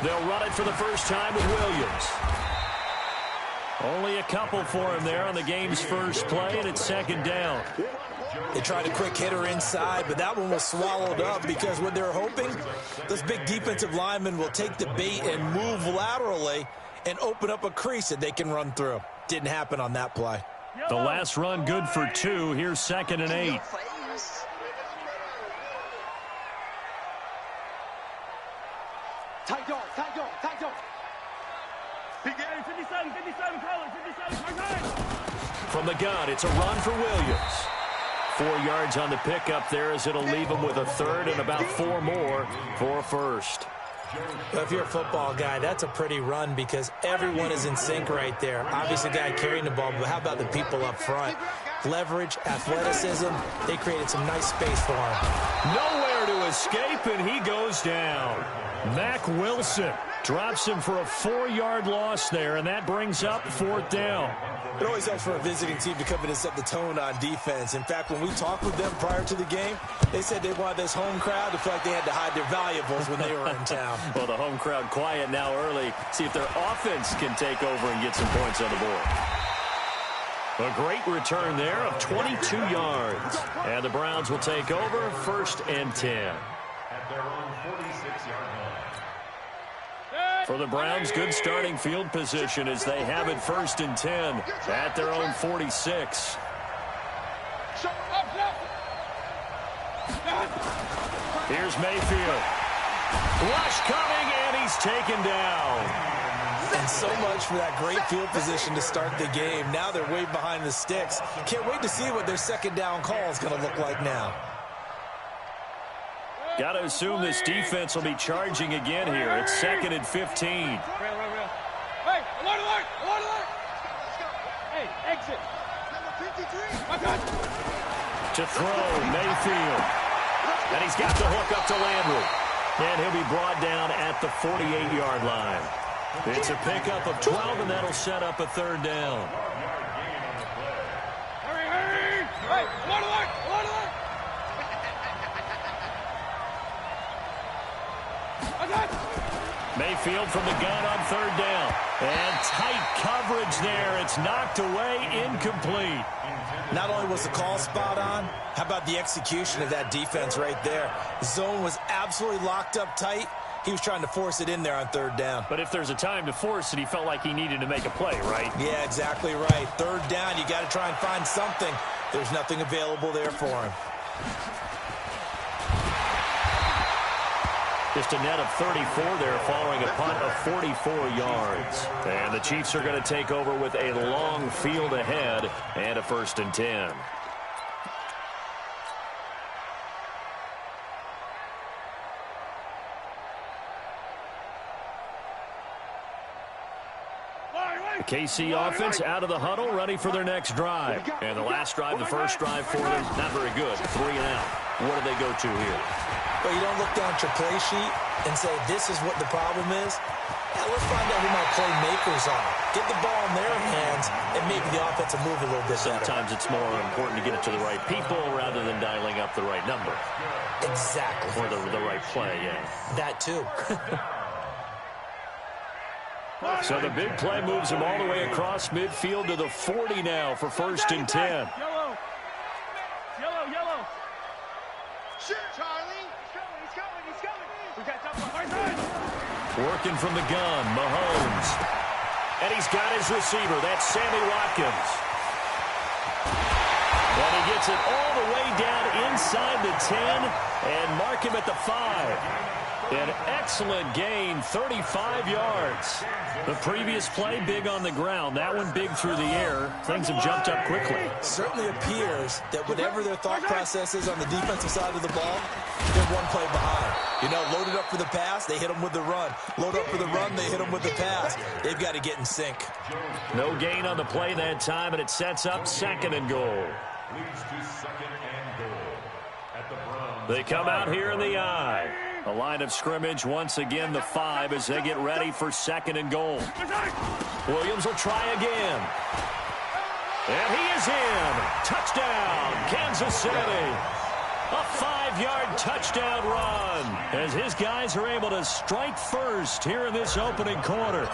They'll run it for the first time with Williams. Only a couple for him there on the game's first play, and it's second down. They tried a quick hitter inside, but that one was swallowed up because what they're hoping, this big defensive lineman will take the bait and move laterally and open up a crease that they can run through. Didn't happen on that play. The last run good for 2. Here's 2nd and 8. From the gun, it's a run for Williams. 4 yards on the pickup there as it'll leave him with a third and about 4 more for a first. Well, if you're a football guy, that's a pretty run because everyone is in sync right there. Obviously, the guy carrying the ball, but how about the people up front? Leverage, athleticism, they created some nice space for him. Nowhere to escape, and he goes down. Mack Wilson drops him for a 4-yard loss there, and that brings up 4th down. It always helps for a visiting team to come in and set the tone on defense. In fact, when we talked with them prior to the game, they said they wanted this home crowd to feel like they had to hide their valuables when they were in town. Well, the home crowd quiet now early. See if their offense can take over and get some points on the board. A great return there of 22 yards. And the Browns will take over 1st and 10. At their own 46-yard line. For the Browns, good starting field position as they have it 1st and 10 at their own 46. Here's Mayfield. Rush coming, and he's taken down. And so much for that great field position to start the game. Now they're way behind the sticks. Can't wait to see what their second down call is going to look like now. Got to assume this defense will be charging again here. It's 2nd and 15. Hey, alert! Hey, exit. To throw, Mayfield. And he's got the hook up to Landry. And he'll be brought down at the 48-yard line. It's a pickup of 12, and that'll set up a 3rd down. Hurry! Hey, alert! Mayfield from the gun on 3rd down. And tight coverage there. It's knocked away, incomplete. Not only was the call spot on, how about the execution of that defense right there? The zone was absolutely locked up tight. He was trying to force it in there on 3rd down. But if there's a time to force it, he felt like he needed to make a play, right? Yeah, exactly right. 3rd down, you got to try and find something. There's nothing available there for him. Just a net of 34 there following a punt of 44 yards. And the Chiefs are going to take over with a long field ahead and a 1st and 10. The KC offense out of the huddle, ready for their next drive. And the last drive, the first drive for them, not very good. 3 and out. What do they go to here? Well, you don't look down at your play sheet and say, this is what the problem is. Yeah, let's find out who my playmakers are. Get the ball in their hands and maybe the offense will move a little bit better. Sometimes it's more important to get it to the right people rather than dialing up the right number. Exactly. Or the right play, yeah. That too. So the big play moves him all the way across midfield to the 40 now for 1st and 10. Yellow. Shoot, Charlie. He's coming. We got double. Working from the gun, Mahomes. And he's got his receiver. That's Sammy Watkins. And he gets it all the way down inside the 10 and mark him at the 5. An excellent gain, 35 yards. The previous play, big on the ground. That one big through the air. Things have jumped up quickly. Certainly appears that whatever their thought process is on the defensive side of the ball, they're one play behind. You know, loaded up for the pass, they hit them with the run. Load up for the run, they hit them with the pass. They've got to get in sync. No gain on the play that time, and it sets up 2nd and goal. They come out here in the I. A line of scrimmage, once again, the 5 as they get ready for 2nd and goal. Williams will try again. And he is in. Touchdown, Kansas City. A 35-yard touchdown run as his guys are able to strike first here in this opening quarter.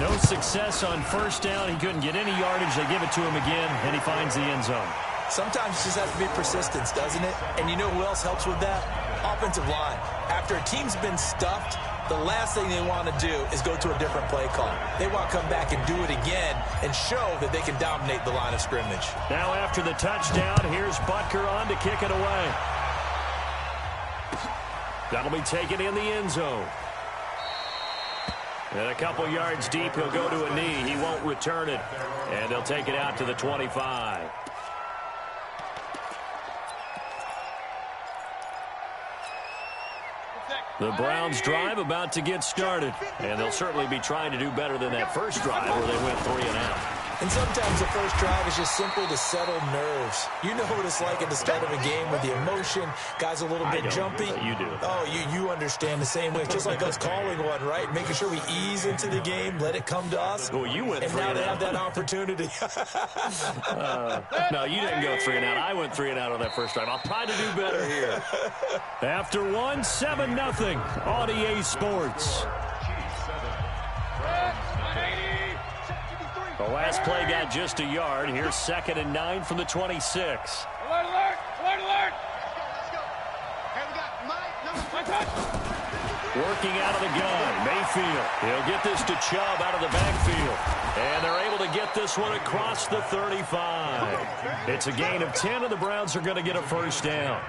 No success on first down. He couldn't get any yardage. They give it to him again, and he finds the end zone. Sometimes it just has to be persistence, doesn't it? And you know who else helps with that? Offensive line. After a team's been stuffed, the last thing they want to do is go to a different play call. They want to come back and do it again and show that they can dominate the line of scrimmage. Now after the touchdown, here's Butker on to kick it away. That'll be taken in the end zone. And a couple yards deep, he'll go to a knee. He won't return it. And they'll take it out to the 25. The Browns drive about to get started. And they'll certainly be trying to do better than that first drive where they went 3 and out. And sometimes the first drive is just simple to settle nerves. You know what it's like at the start of a game with the emotion. Guys a little bit jumpy. You do. Oh, you understand the same way. It's just like us calling one, right? Making sure we ease into the game, let it come to us. Well, you went 3 and out. And now they have that opportunity. No, you didn't go 3 and out. I went 3 and out on that first drive. I'll try to do better here. After 7-0 on EA Sports. The last play got just a yard. Here's 2nd and 9 from the 26. Alert, alert, alert, alert. Let's go. Hey, we got my touch. Working out of the gun, Mayfield. He'll get this to Chubb out of the backfield. And they're able to get this one across the 35. It's a gain of 10, and the Browns are going to get a first down.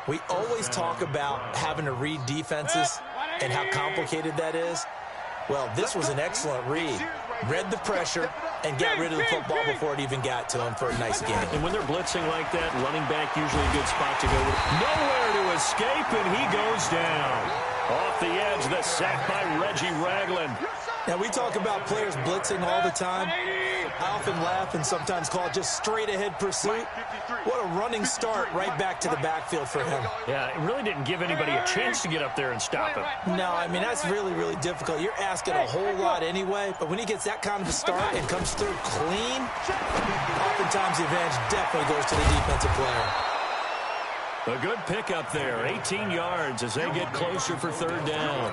We always talk about having to read defenses and how complicated that is. Well, this was an excellent read. Read the pressure and got rid of the football before it even got to him for a nice game. And when they're blitzing like that, running back usually a good spot to go with. Nowhere to escape, and he goes down. Off the edge, the sack by Reggie Ragland. Now, we talk about players blitzing all the time. I often laugh and sometimes call it just straight-ahead pursuit. What a running start right back to the backfield for him. Yeah, it really didn't give anybody a chance to get up there and stop him. No, I mean, that's really, really difficult. You're asking a whole lot anyway, but when he gets that kind of a start and comes through clean, oftentimes the advantage definitely goes to the defensive player. A good pickup there, 18 yards as they get closer for 3rd down.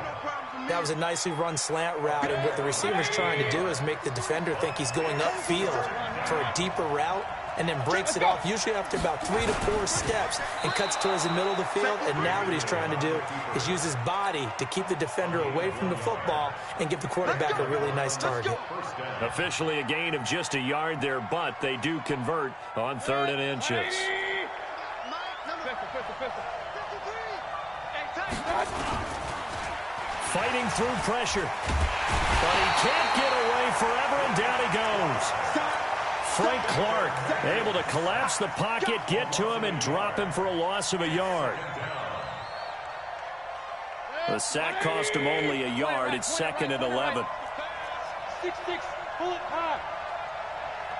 That was a nicely run slant route, and what the receiver's trying to do is make the defender think he's going upfield for a deeper route, and then breaks it off, usually after about 3 to 4 steps, and cuts towards the middle of the field. And now what he's trying to do is use his body to keep the defender away from the football and give the quarterback a really nice target. Officially a gain of just a yard there, but they do convert on 3rd and inches. Fighting through pressure, but he can't get away forever, and down he goes. Frank Clark able to collapse the pocket, get to him, and drop him for a loss of a yard. The sack cost him only a yard. It's 2nd and 11. 6-6, pull it high.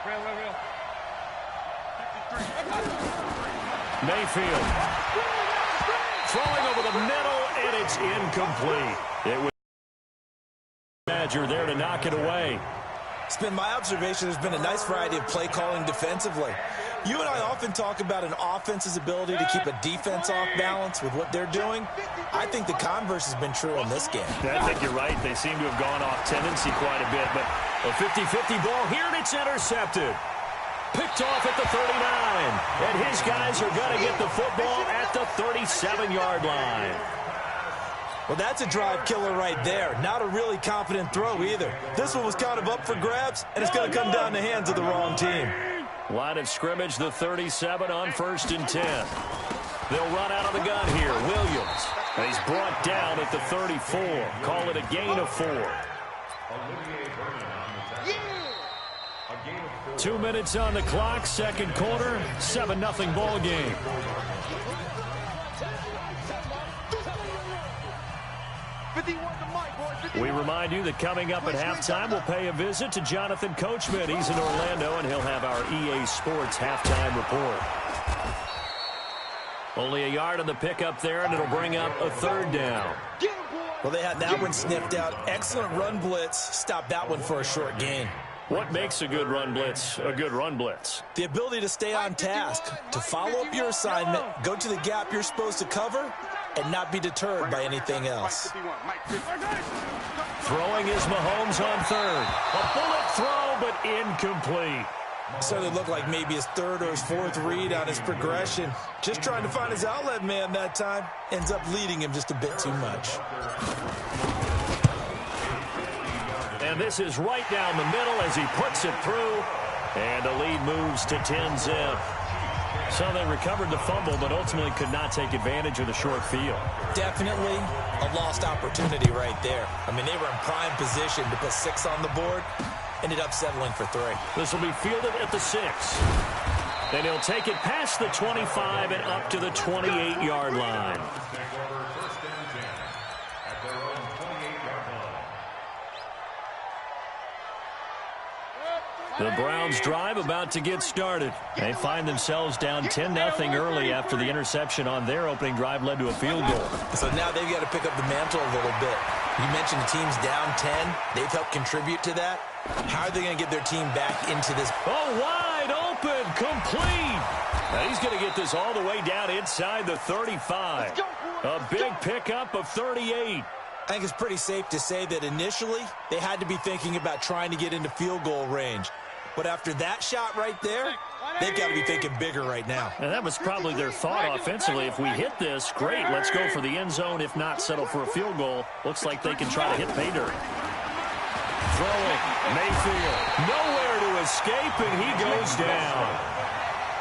Real. Mayfield throwing over the middle, and it's incomplete. It was Badger there to knock it away. It's been my observation there's been a nice variety of play calling defensively. You and I often talk about an offense's ability to keep a defense off balance with what they're doing. I think the converse has been true in this game. I think you're right. They seem to have gone off tendency quite a bit, but a 50-50 ball here, and it's intercepted. Picked off at the 39, and his guys are going to get the football at the 37-yard line. Well, that's a drive killer right there. Not a really confident throw either. This one was kind of up for grabs, and it's going to come down the hands of the wrong team. Line of scrimmage, the 37 on 1st and 10. They'll run out of the gun here. Williams, and he's brought down at the 34. Call it a gain of 4. 2 minutes on the clock, 2nd quarter, 7-0 ball game. We remind you that coming up at halftime, we'll pay a visit to Jonathan Coachman. He's in Orlando, and he'll have our EA Sports halftime report. Only a yard on the pickup there, and it'll bring up a 3rd down. Well, they had that one sniffed out. Excellent run blitz. Stopped that one for a short gain. What makes a good run blitz a good run blitz? The ability to stay on task, to follow up your assignment, go to the gap you're supposed to cover, and not be deterred by anything else. Throwing is Mahomes on third. A bullet throw, but incomplete. So it looked like maybe his third or his fourth read on his progression. Just trying to find his outlet man that time. Ends up leading him just a bit too much. And this is right down the middle as he puts it through. And the lead moves to 10-zip. So they recovered the fumble, but ultimately could not take advantage of the short field. Definitely a lost opportunity right there. I mean, they were in prime position to put 6 on the board. Ended up settling for 3. This will be fielded at the 6. Then he'll take it past the 25 and up to the 28-yard line. The Browns drive about to get started. They find themselves down 10-0 early after the interception on their opening drive led to a field goal. So now they've got to pick up the mantle a little bit. You mentioned the team's down 10. They've helped contribute to that. How are they going to get their team back into this? Oh, wide open, complete. Now he's going to get this all the way down inside the 35. A big pickup of 38. I think it's pretty safe to say that initially they had to be thinking about trying to get into field goal range. But after that shot right there, they've got to be thinking bigger right now. And that was probably their thought offensively. If we hit this, great, let's go for the end zone. If not, settle for a field goal. Looks like they can try to hit pay dirt. Throwing, Mayfield, nowhere to escape, and he goes down.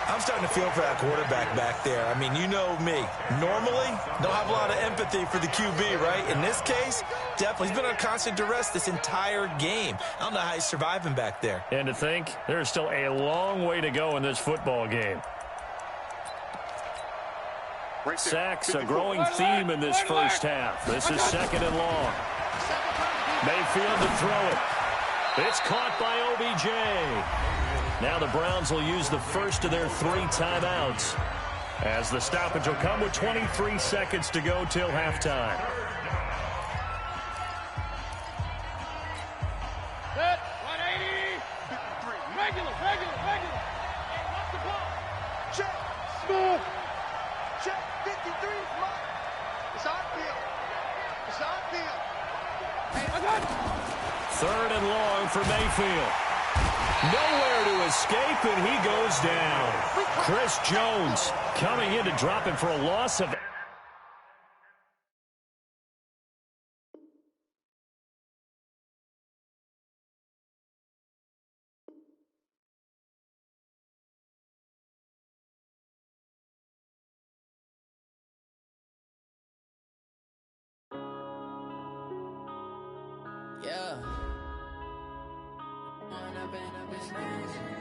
I'm starting to feel for that quarterback back there. I mean, you know me. Normally, don't have a lot of empathy for the QB, right? In this case, definitely. He's been on constant duress this entire game. I don't know how he's surviving back there. And to think, there's still a long way to go in this football game. Sacks, a growing theme in this first half. This is 2nd and long. Mayfield to throw it. It's caught by OBJ. Now the Browns will use the first of their 3 timeouts as the stoppage will come with 23 seconds to go till halftime. Set, 180. Regular. Off the ball. Check. Smooth. Check. 53. It's on field. I got it. 3rd and long for Mayfield. Nowhere to escape, and he goes down. Chris Jones coming in to drop him for a loss of... Yeah. Been a bitch.